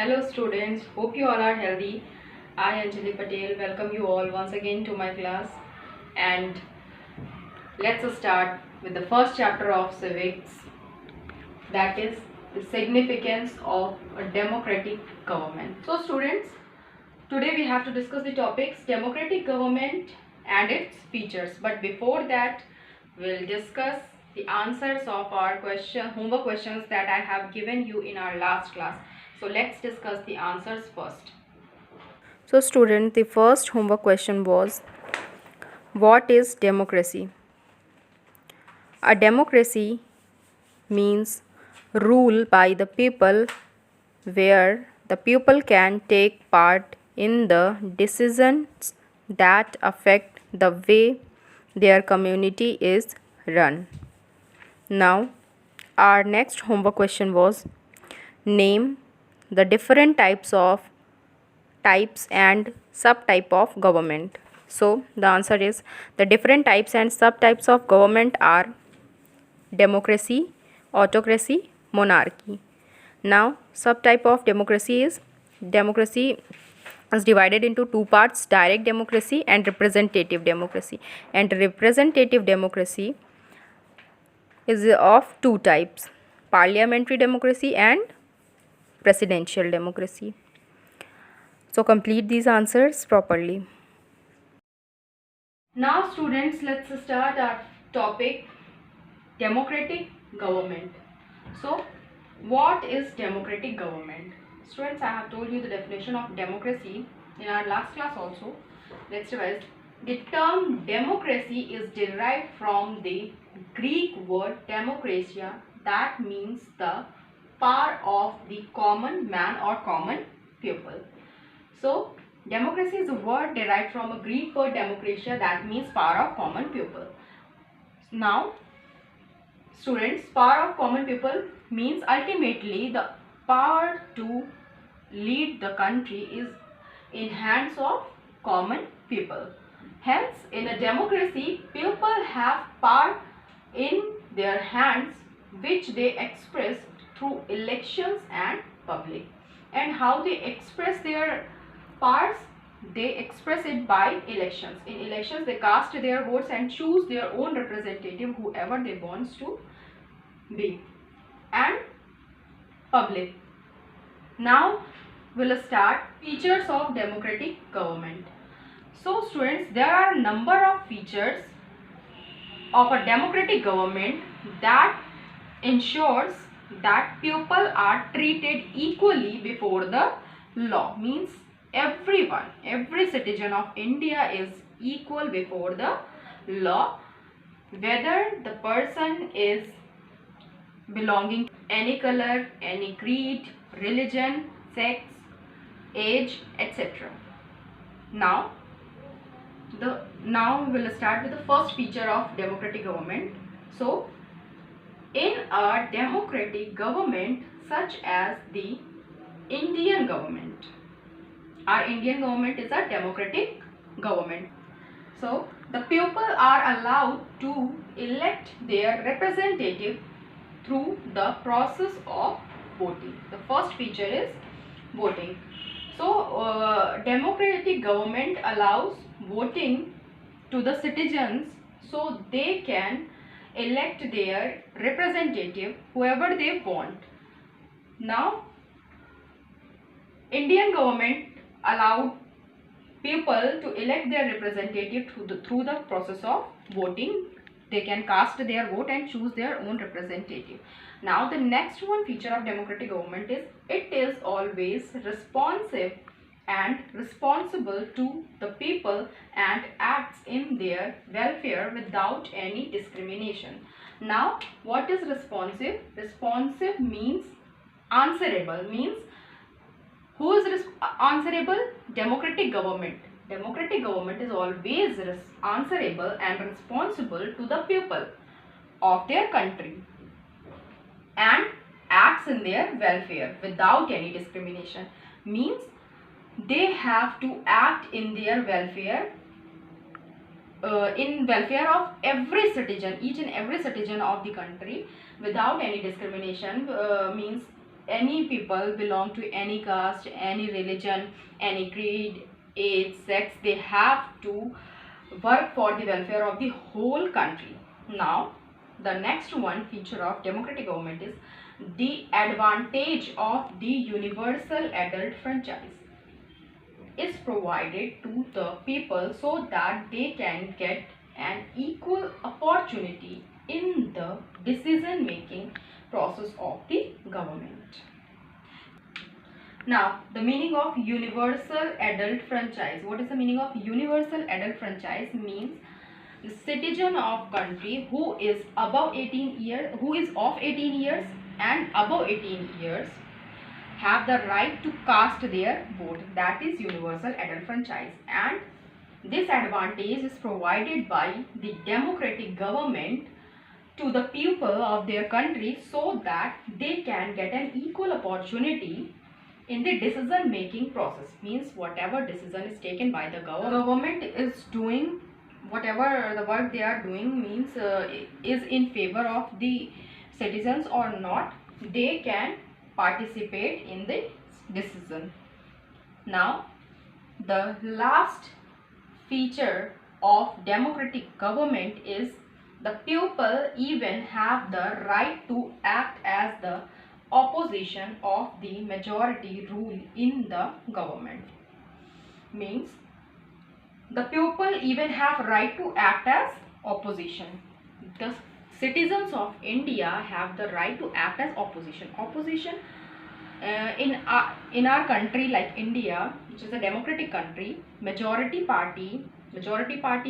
Hello students, hope you all are healthy. I Anjali Patel welcome you all once again to my class, and let's start with the first chapter of civics, that is the significance of a democratic government. So students, today we have to discuss the topics democratic government and its features, but before that we'll discuss the answers of our homework questions that I have given you in our last class. So let's discuss the answers first. So student, the first homework question was, what is democracy? A democracy means rule by the people where the people can take part in the decisions that affect the way their community is run. Now, our next homework question was, name the different types and subtype of government. So the answer is, the different types and subtypes of government are democracy, autocracy, monarchy. Now subtype of democracy is divided into two parts: direct democracy and representative democracy. And representative democracy is of two types: parliamentary democracy and presidential democracy. So complete these answers properly. Now students, let's start our topic democratic government. So what is democratic government? Students, I have told you the definition of democracy in our last class also. Let's revise. The term democracy is derived from the Greek word demokratia, that means the power of the common man or common people. So democracy is a word derived from a Greek word democratia, that means power of common people. Now students, power of common people means ultimately the power to lead the country is in hands of common people. Hence, in a democracy, people have power in their hands, which they express through elections and public. And how they express their powers? They express it by elections. In elections, they cast their votes and choose their own representative, whoever they want to be. And public. Now we'll start features of democratic government. So students, there are a number of features of a democratic government that ensures that people are treated equally before the law. Means every citizen of India is equal before the law, whether the person is belonging to any color, any creed, religion, sex, age, etc. Now we'll start with the first feature of democratic government. So in a democratic government such as the Indian government, our Indian government is a democratic government. So the people are allowed to elect their representative through the process of voting. The first feature is voting. So democratic government allows voting to the citizens so they can elect their representative whoever they want. Now Indian government allowed people to elect their representative through the process of voting. They can cast their vote and choose their own representative. Now the next one feature of democratic government is it is always responsive and responsible to the people and acts in their welfare without any discrimination. Now what is responsive? Responsive means answerable, means who is answerable? Democratic government. Democratic government is always answerable and responsible to the people of their country and acts in their welfare without any discrimination. Means they have to act in their welfare, in welfare of every citizen, each and every citizen of the country without any discrimination. Means any people belong to any caste, any religion, any creed, age, sex, they have to work for the welfare of the whole country. Now, the next one feature of democratic government is the advantage of the universal adult franchise is provided to the people so that they can get an equal opportunity in the decision making process of the government. Now, the meaning of universal adult franchise. What is the meaning of universal adult franchise? Means the citizen of country who is above 18 years, who is of 18 years and above 18 years have the right to cast their vote. That is universal adult franchise, and this advantage is provided by the democratic government to the people of their country so that they can get an equal opportunity in the decision making process. Means whatever decision is taken by the government is doing, whatever the work they are doing means is in favor of the citizens or not, they can participate in the decision. Now, the last feature of democratic government is the people even have the right to act as the opposition of the majority rule in the government. Means the people even have right to act as opposition. The citizens of India have the right to act as opposition. Opposition in our country like India, which is a democratic country, majority party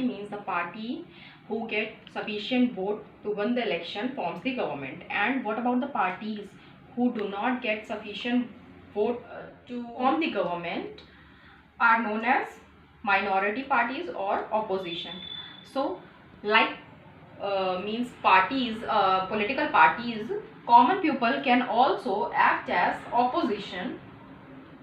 means the party who get sufficient vote to win the election forms the government. And what about the parties who do not get sufficient vote to form the government are known as minority parties or opposition. So like means parties, political parties, common people can also act as opposition.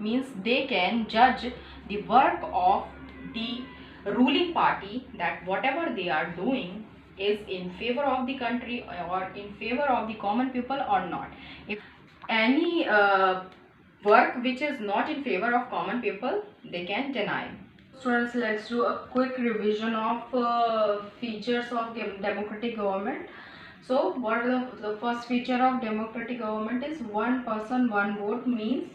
Means they can judge the work of the ruling party, that whatever they are doing is in favor of the country or in favor of the common people or not. If any work which is not in favor of common people, they can deny. Students, let's do a quick revision of features of democratic government. So what are the first feature of democratic government is one person one vote. Means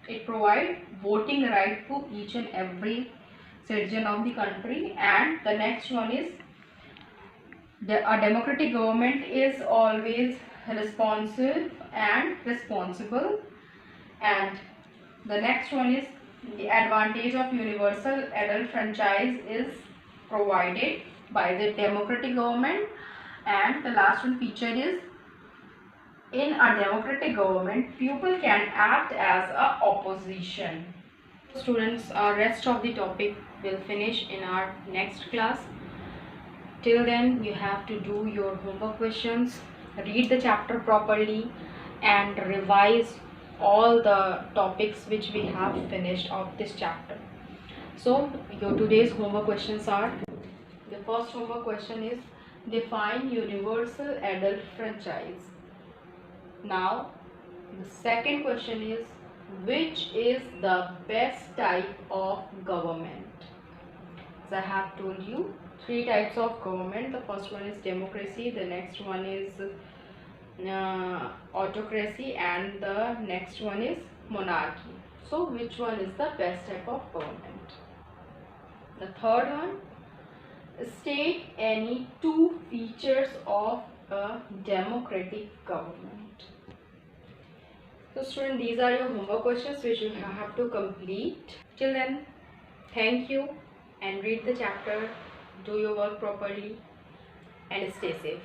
it provides voting right to each and every citizen of the country. And the next one is a democratic government is always responsive and responsible. And the next one is the advantage of universal adult franchise is provided by the democratic government. And the last one feature is in a democratic government people can act as a opposition. Students, rest of the topic will finish in our next class. Till then you have to do your homework questions, read the chapter properly and revise all the topics which we have finished of this chapter. So your today's homework questions are: the first homework question is define universal adult franchise. Now the second question is which is the best type of government? As I have told you, three types of government. The first one is democracy, the next one is autocracy, and the next one is monarchy. So which one is the best type of government? The third one, state any two features of a democratic government. So student, these are your homework questions which you have to complete. Till then, thank you and read the chapter, do your work properly and stay safe.